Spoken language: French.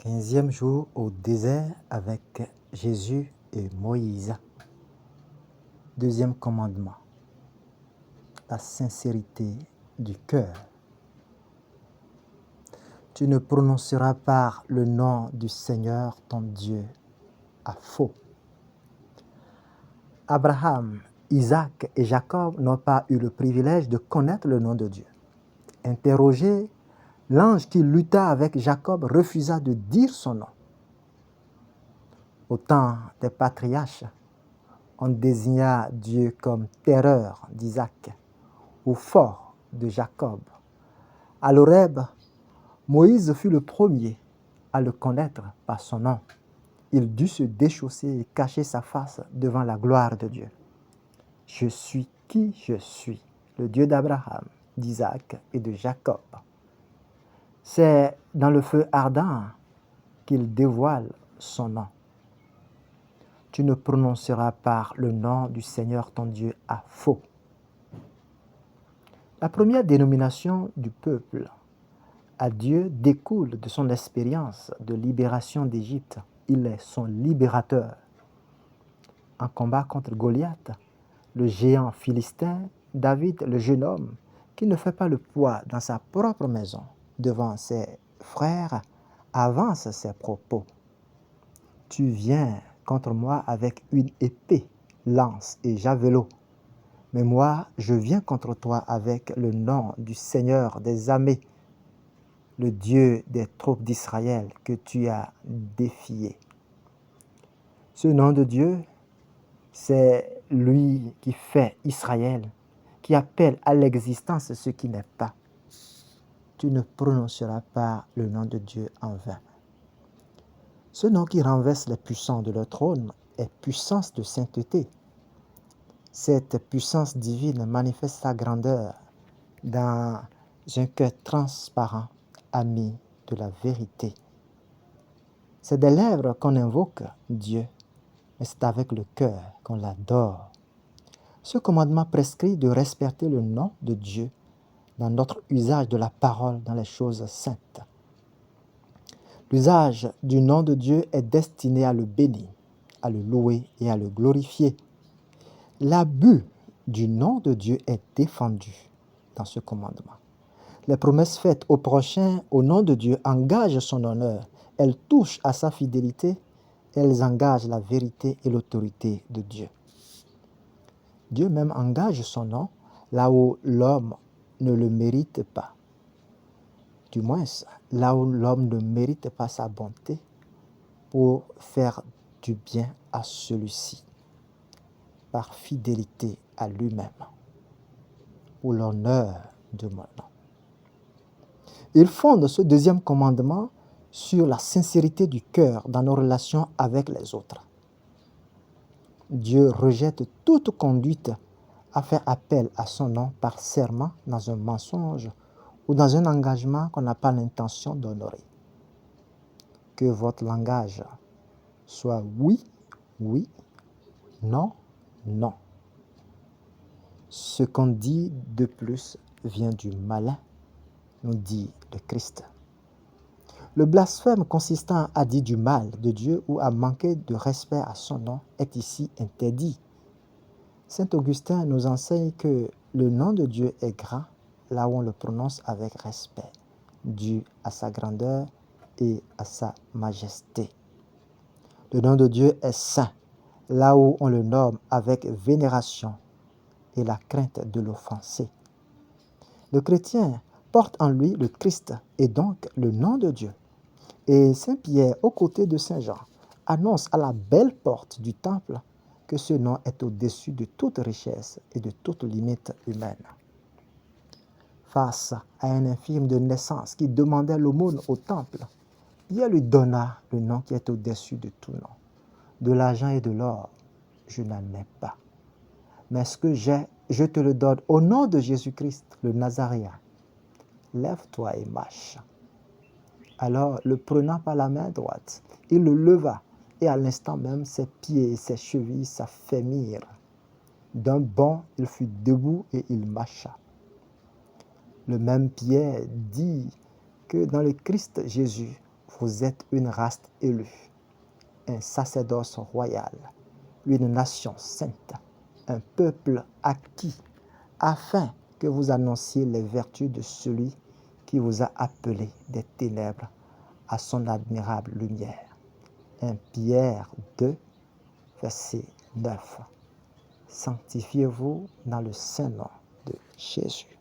15e jour au désert avec Jésus et Moïse. Deuxième commandement, la sincérité du cœur. Tu ne prononceras pas le nom du Seigneur ton Dieu à faux. Abraham, Isaac et Jacob n'ont pas eu le privilège de connaître le nom de Dieu. Interrogé, l'ange qui lutta avec Jacob refusa de dire son nom. Au temps des patriarches, on désigna Dieu comme terreur d'Isaac ou fort de Jacob. À l'Horeb, Moïse fut le premier à le connaître par son nom. Il dut se déchausser et cacher sa face devant la gloire de Dieu. Je suis qui je suis, le Dieu d'Abraham, d'Isaac et de Jacob. C'est dans le feu ardent qu'il dévoile son nom. Tu ne prononceras pas le nom du Seigneur ton Dieu à faux. La première dénomination du peuple à Dieu découle de son expérience de libération d'Égypte. Il est son libérateur. En combat contre Goliath, le géant philistin, David, le jeune homme, qui ne fait pas le poids dans sa propre maison devant ses frères, avance ses propos. Tu viens contre moi avec une épée, lance et javelot. Mais moi, je viens contre toi avec le nom du Seigneur des armées, le Dieu des troupes d'Israël que tu as défié. Ce nom de Dieu, c'est lui qui fait Israël, qui appelle à l'existence ce qui n'est pas. Tu ne prononceras pas le nom de Dieu en vain. Ce nom qui renverse les puissants de leur trône est puissance de sainteté. Cette puissance divine manifeste sa grandeur dans un cœur transparent, ami de la vérité. C'est des lèvres qu'on invoque Dieu, mais c'est avec le cœur qu'on l'adore. Ce commandement prescrit de respecter le nom de Dieu dans notre usage de la parole dans les choses saintes. L'usage du nom de Dieu est destiné à le bénir, à le louer et à le glorifier. L'abus du nom de Dieu est défendu dans ce commandement. Les promesses faites au prochain au nom de Dieu engagent son honneur. Elles touchent à sa fidélité. Elles engagent la vérité et l'autorité de Dieu. Dieu même engage son nom là où l'homme ne le mérite pas. Du moins, là où l'homme ne mérite pas sa bonté pour faire du bien à celui-ci, par fidélité à lui-même, pour l'honneur de mon nom. Il fonde ce deuxième commandement sur la sincérité du cœur dans nos relations avec les autres. Dieu rejette toute conduite à faire appel à son nom par serment dans un mensonge ou dans un engagement qu'on n'a pas l'intention d'honorer. Que votre langage soit oui, oui, non, non. Ce qu'on dit de plus vient du malin, nous dit le Christ. Le blasphème consistant à dire du mal de Dieu ou à manquer de respect à son nom est ici interdit. Saint Augustin nous enseigne que le nom de Dieu est grand là où on le prononce avec respect, dû à sa grandeur et à sa majesté. Le nom de Dieu est saint là où on le nomme avec vénération et la crainte de l'offenser. Le chrétien porte en lui le Christ et donc le nom de Dieu. Et Saint Pierre, aux côtés de Saint Jean, annonce à la belle porte du temple que ce nom est au-dessus de toute richesse et de toute limite humaine. Face à un infirme de naissance qui demandait l'aumône au temple, Pierre lui donna le nom qui est au-dessus de tout nom. De l'argent et de l'or, je n'en ai pas. Mais ce que j'ai, je te le donne au nom de Jésus-Christ, le Nazaréen. Lève-toi et marche. Alors, le prenant par la main droite, il le leva, et à l'instant même, ses pieds et ses chevilles s'affermirent. D'un bond, il fut debout et il marcha. Le même Pierre dit que dans le Christ Jésus, Vous êtes une race élue, un sacerdoce royal, une nation sainte, un peuple acquis, afin que vous annonciez les vertus de celui qui vous a appelé des ténèbres à son admirable lumière. 1 Pierre 2, verset 9. Sanctifiez-vous dans le saint nom de Jésus.